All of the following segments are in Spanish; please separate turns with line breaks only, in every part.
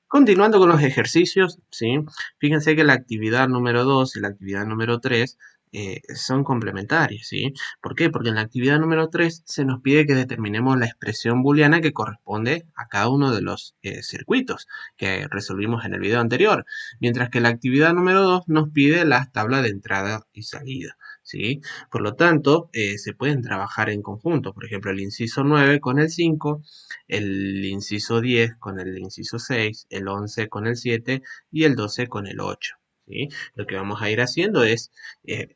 Continuando con los ejercicios, ¿sí? Fíjense que la actividad número 2 y la actividad número 3 son complementarias, ¿sí? ¿Por qué? Porque en la actividad número 3 se nos pide que determinemos la expresión booleana que corresponde a cada uno de los circuitos que resolvimos en el video anterior, mientras que la actividad número 2 nos pide las tablas de entrada y salida, ¿sí? Por lo tanto, se pueden trabajar en conjunto, por ejemplo, el inciso 9 con el 5, el inciso 10 con el inciso 6, el 11 con el 7 y el 12 con el 8. ¿Sí? Lo que vamos a ir haciendo es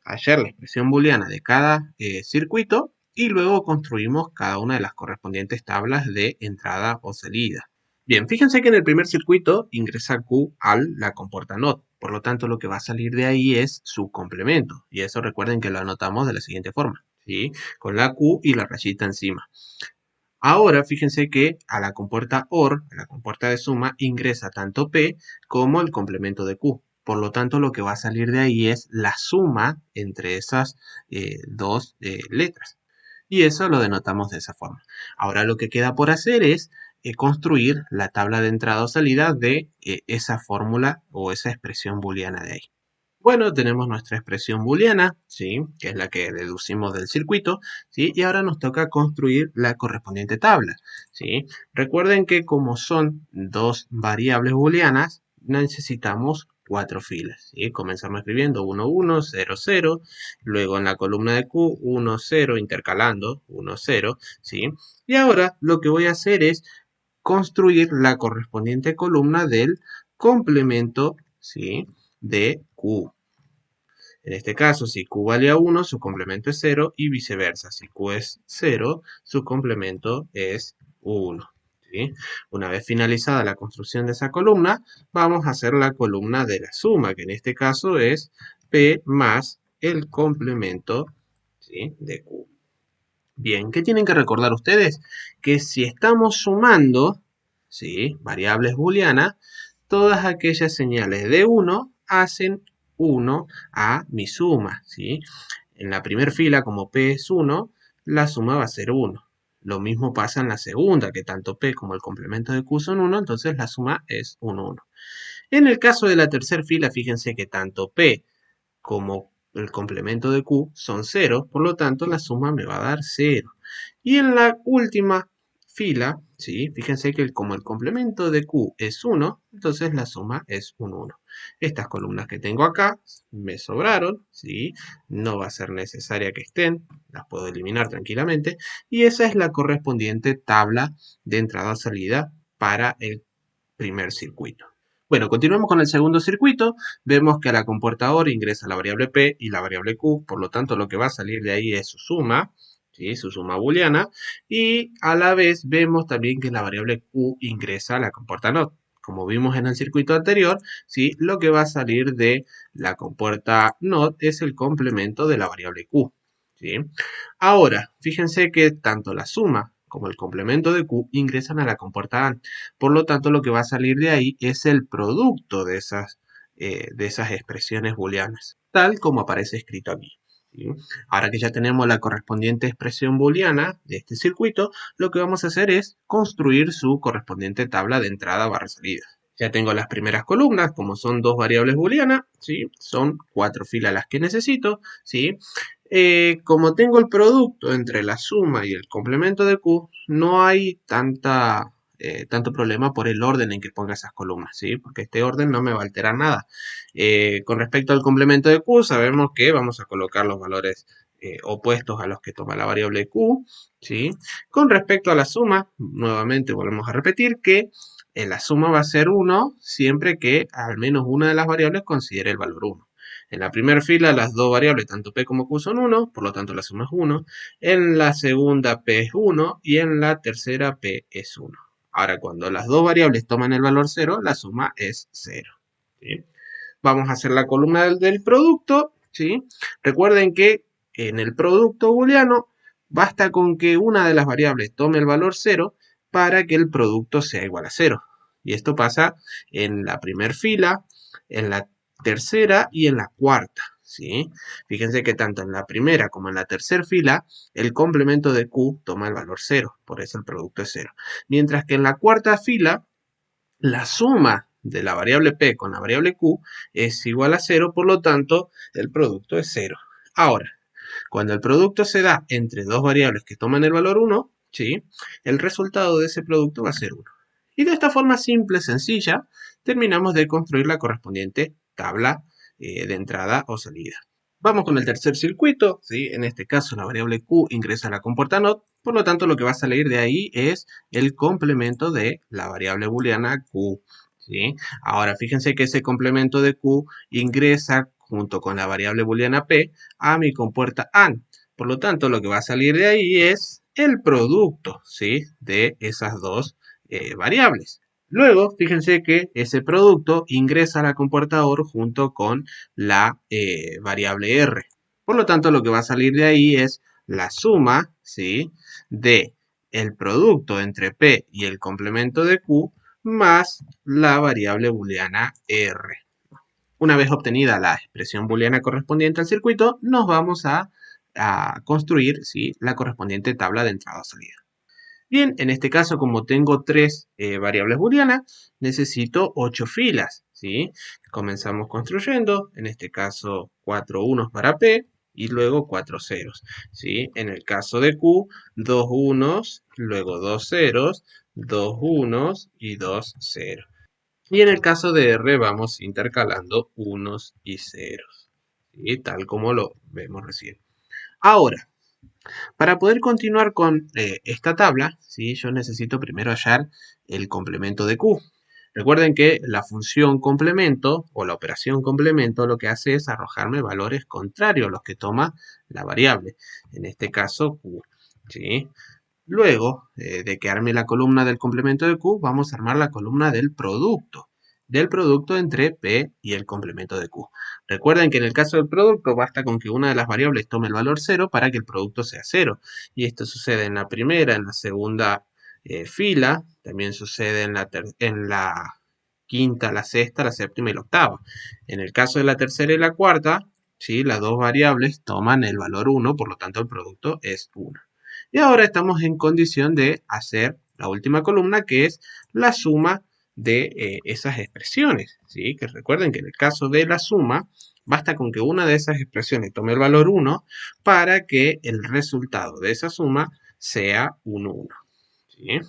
hallar la expresión booleana de cada circuito y luego construimos cada una de las correspondientes tablas de entrada o salida. Bien, fíjense que en el primer circuito ingresa Q al la comporta NOT. Por lo tanto, lo que va a salir de ahí es su complemento. Y eso recuerden que lo anotamos de la siguiente forma, ¿sí? Con la Q y la rayita encima. Ahora fíjense que a la compuerta OR, a la compuerta de suma, ingresa tanto P como el complemento de Q. Por lo tanto, lo que va a salir de ahí es la suma entre esas dos letras. Y eso lo denotamos de esa forma. Ahora lo que queda por hacer es construir la tabla de entrada o salida de esa fórmula o esa expresión booleana de ahí. Bueno, tenemos nuestra expresión booleana, ¿sí? Que es la que deducimos del circuito, ¿sí? Y ahora nos toca construir la correspondiente tabla, ¿sí? Recuerden que como son dos variables booleanas, necesitamos cuatro filas, ¿sí? Comenzamos escribiendo 1, 1, 0, 0, luego en la columna de Q, 1, 0, intercalando, 1, 0, ¿sí? Y ahora lo que voy a hacer es construir la correspondiente columna del complemento, ¿sí? De Q. En este caso, si Q vale a 1, su complemento es 0 y viceversa. Si Q es 0, su complemento es 1. ¿Sí? Una vez finalizada la construcción de esa columna, vamos a hacer la columna de la suma, que en este caso es P más el complemento, ¿sí?, de Q. Bien, ¿qué tienen que recordar ustedes? Que si estamos sumando, ¿sí?, variables booleanas, todas aquellas señales de 1 hacen 1 a mi suma, ¿sí? En la primera fila, como P es 1, la suma va a ser 1. Lo mismo pasa en la segunda, que tanto P como el complemento de Q son 1, entonces la suma es 1, 1. En el caso de la tercera fila, fíjense que tanto P como el complemento de Q son 0, por lo tanto la suma me va a dar 0. Y en la última fila, ¿sí?, fíjense que como el complemento de Q es 1, entonces la suma es un 1. Estas columnas que tengo acá me sobraron, ¿sí? No va a ser necesaria que estén, las puedo eliminar tranquilamente. Y esa es la correspondiente tabla de entrada-salida para el primer circuito. Bueno, continuamos con el segundo circuito. Vemos que a la compuerta OR ingresa la variable P y la variable Q, por lo tanto lo que va a salir de ahí es su suma, ¿sí?, su suma booleana, y a la vez vemos también que la variable Q ingresa a la compuerta NOT. Como vimos en el circuito anterior, ¿sí?, lo que va a salir de la compuerta NOT es el complemento de la variable Q, ¿sí? Ahora, fíjense que tanto la suma como el complemento de Q ingresan a la compuerta AND. Por lo tanto, lo que va a salir de ahí es el producto de esas expresiones booleanas, tal como aparece escrito aquí, ¿sí? Ahora que ya tenemos la correspondiente expresión booleana de este circuito, lo que vamos a hacer es construir su correspondiente tabla de entrada barra salida. Ya tengo las primeras columnas, como son dos variables booleanas, ¿sí?, son 4 filas las que necesito, ¿sí? Como tengo el producto entre la suma y el complemento de Q, no hay tanto problema por el orden en que ponga esas columnas, ¿sí? Porque este orden no me va a alterar nada. Con respecto al complemento de Q, sabemos que vamos a colocar los valores opuestos a los que toma la variable Q, ¿sí? Con respecto a la suma, nuevamente volvemos a repetir que la suma va a ser 1 siempre que al menos una de las variables considere el valor 1. En la primera fila las dos variables, tanto P como Q, son 1, por lo tanto la suma es 1. En la segunda P es 1 y en la tercera P es 1. Ahora, cuando las dos variables toman el valor 0, la suma es 0. ¿Sí? Vamos a hacer la columna del producto, ¿sí? Recuerden que en el producto booleano basta con que una de las variables tome el valor 0 para que el producto sea igual a 0. Y esto pasa en la primera fila, en la tercera y en la cuarta, ¿sí? Fíjense que tanto en la primera como en la tercera fila, el complemento de Q toma el valor 0, por eso el producto es 0. Mientras que en la cuarta fila, La suma de la variable P con la variable Q es igual a 0, por lo tanto, el producto es 0. Ahora, cuando el producto se da entre dos variables que toman el valor 1, ¿sí? El resultado de ese producto va a ser 1. Y de esta forma simple, sencilla, terminamos de construir la correspondiente tabla de entrada o salida. Vamos con el tercer circuito, ¿sí? En este caso la variable Q ingresa a la compuerta NOT, por lo tanto lo que va a salir de ahí es el complemento de la variable booleana Q, ¿sí? Ahora fíjense que ese complemento de Q ingresa junto con la variable booleana P a mi compuerta AND. Por lo tanto, lo que va a salir de ahí es el producto, ¿sí? De esas dos variables. Luego, fíjense que ese producto ingresa a la compuerta OR junto con la variable R. Por lo tanto, lo que va a salir de ahí es la suma, ¿sí? De el producto entre P y el complemento de Q más la variable booleana R. Una vez obtenida la expresión booleana correspondiente al circuito, nos vamos a construir, ¿sí? La correspondiente tabla de entrada o salida. Bien, en este caso, como tengo tres variables booleanas, necesito 8 filas, ¿sí? Comenzamos construyendo, en este caso, 4 unos para P y luego 4 ceros, ¿sí? En el caso de Q, 2 unos, luego 2 ceros, 2 unos y 2 ceros. Y en el caso de R vamos intercalando unos y ceros, ¿sí? Tal como lo vemos recién. Ahora, para poder continuar con esta tabla, ¿sí? Yo necesito primero hallar el complemento de Q. Recuerden que la función complemento o la operación complemento lo que hace es arrojarme valores contrarios a los que toma la variable. En este caso, Q, ¿sí? Luego de que arme la columna del complemento de Q, vamos a armar la columna del producto entre P y el complemento de Q. Recuerden que en el caso del producto basta con que una de las variables tome el valor 0 para que el producto sea 0. Y esto sucede en la primera, en la segunda fila, también sucede en la quinta, la sexta, la séptima y la octava. En el caso de la tercera y la cuarta, ¿sí? Las dos variables toman el valor 1, por lo tanto el producto es 1. Y ahora estamos en condición de hacer la última columna, que es la suma de esas expresiones, ¿sí? Que recuerden que en el caso de la suma, basta con que una de esas expresiones tome el valor 1 para que el resultado de esa suma sea 1, 1. ¿Sí?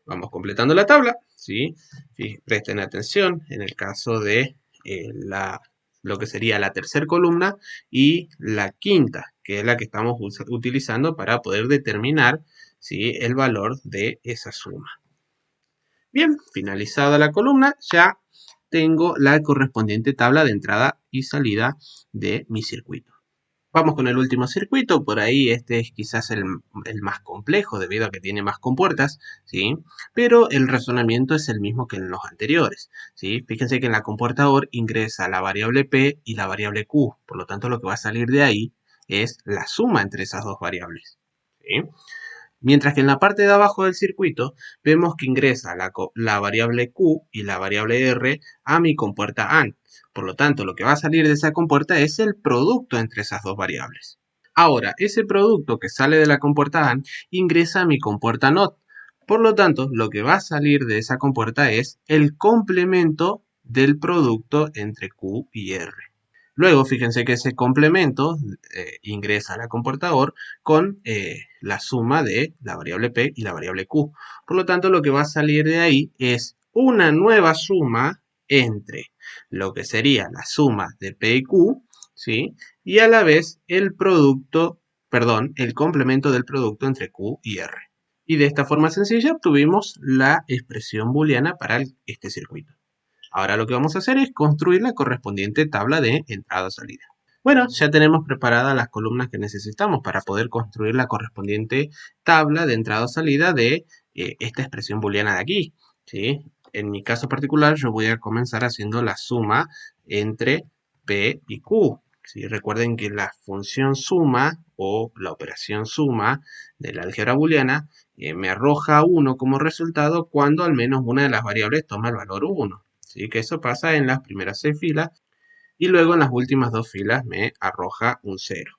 Vamos completando la tabla, ¿sí? Presten atención en el caso de lo que sería la tercera columna y la quinta, que es la que estamos utilizando para poder determinar, ¿sí? El valor de esa suma. Bien, finalizada la columna, ya tengo la correspondiente tabla de entrada y salida de mi circuito. Vamos con el último circuito, por ahí este es quizás el más complejo debido a que tiene más compuertas, ¿sí? Pero el razonamiento es el mismo que en los anteriores, ¿sí? Fíjense que en la compuerta OR ingresa la variable P y la variable Q, por lo tanto lo que va a salir de ahí es la suma entre esas dos variables, ¿sí? Mientras que en la parte de abajo del circuito vemos que ingresa la variable Q y la variable R a mi compuerta AND. Por lo tanto, lo que va a salir de esa compuerta es el producto entre esas dos variables. Ahora, ese producto que sale de la compuerta AND ingresa a mi compuerta NOT. Por lo tanto, lo que va a salir de esa compuerta es el complemento del producto entre Q y R. Luego, fíjense que ese complemento ingresa a la comportador con la suma de la variable P y la variable Q. Por lo tanto, lo que va a salir de ahí es una nueva suma entre lo que sería la suma de P y Q, ¿sí? Y a la vez el complemento del producto entre Q y R. Y de esta forma sencilla obtuvimos la expresión booleana para este circuito. Ahora lo que vamos a hacer es construir la correspondiente tabla de entrada-salida. Bueno, ya tenemos preparadas las columnas que necesitamos para poder construir la correspondiente tabla de entrada-salida de esta expresión booleana de aquí, ¿sí? En mi caso particular yo voy a comenzar haciendo la suma entre P y Q, ¿sí? Recuerden que la función suma o la operación suma de la álgebra booleana me arroja 1 como resultado cuando al menos una de las variables toma el valor 1. ¿Sí? Que eso pasa en las primeras 6 filas y luego en las últimas 2 filas me arroja un 0.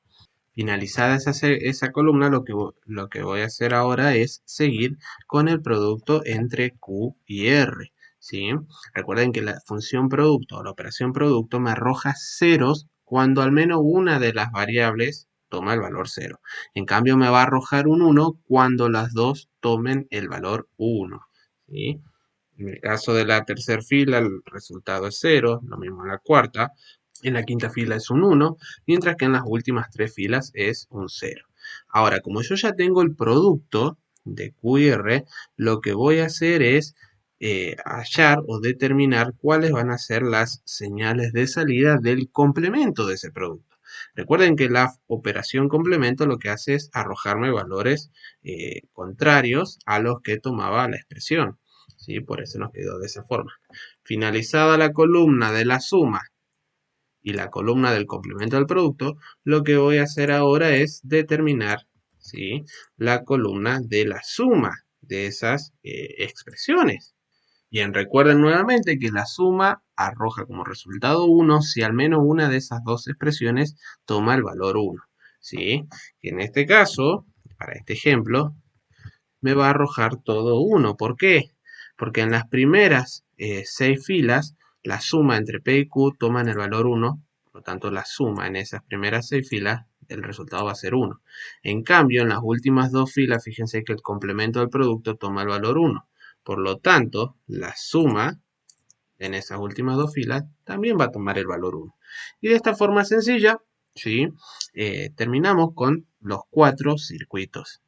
Finalizada esa columna, lo que voy a hacer ahora es seguir con el producto entre Q y R, ¿sí? Recuerden que la función producto o la operación producto me arroja ceros cuando al menos una de las variables toma el valor 0. En cambio, me va a arrojar un 1 cuando las dos tomen el valor 1, ¿sí? En el caso de la tercera fila, el resultado es 0, lo mismo en la cuarta. En la quinta fila es un 1, mientras que en las últimas tres filas es un 0. Ahora, como yo ya tengo el producto de Q y R, lo que voy a hacer es hallar o determinar cuáles van a ser las señales de salida del complemento de ese producto. Recuerden que la operación complemento lo que hace es arrojarme valores contrarios a los que tomaba la expresión, ¿sí? Por eso nos quedó de esa forma. Finalizada la columna de la suma y la columna del complemento del producto, lo que voy a hacer ahora es determinar, ¿sí?, la columna de la suma de esas expresiones. Bien, recuerden nuevamente que la suma arroja como resultado 1 si al menos una de esas dos expresiones toma el valor 1, ¿sí? Y en este caso, para este ejemplo, me va a arrojar todo 1. ¿Por qué? Porque en las primeras 6 filas, la suma entre P y Q toman el valor 1, por lo tanto la suma en esas primeras 6 filas, el resultado va a ser 1. En cambio, en las últimas dos filas, fíjense que el complemento del producto toma el valor 1. Por lo tanto, la suma en esas últimas dos filas también va a tomar el valor 1. Y de esta forma sencilla, ¿sí?, terminamos con los 4 circuitos.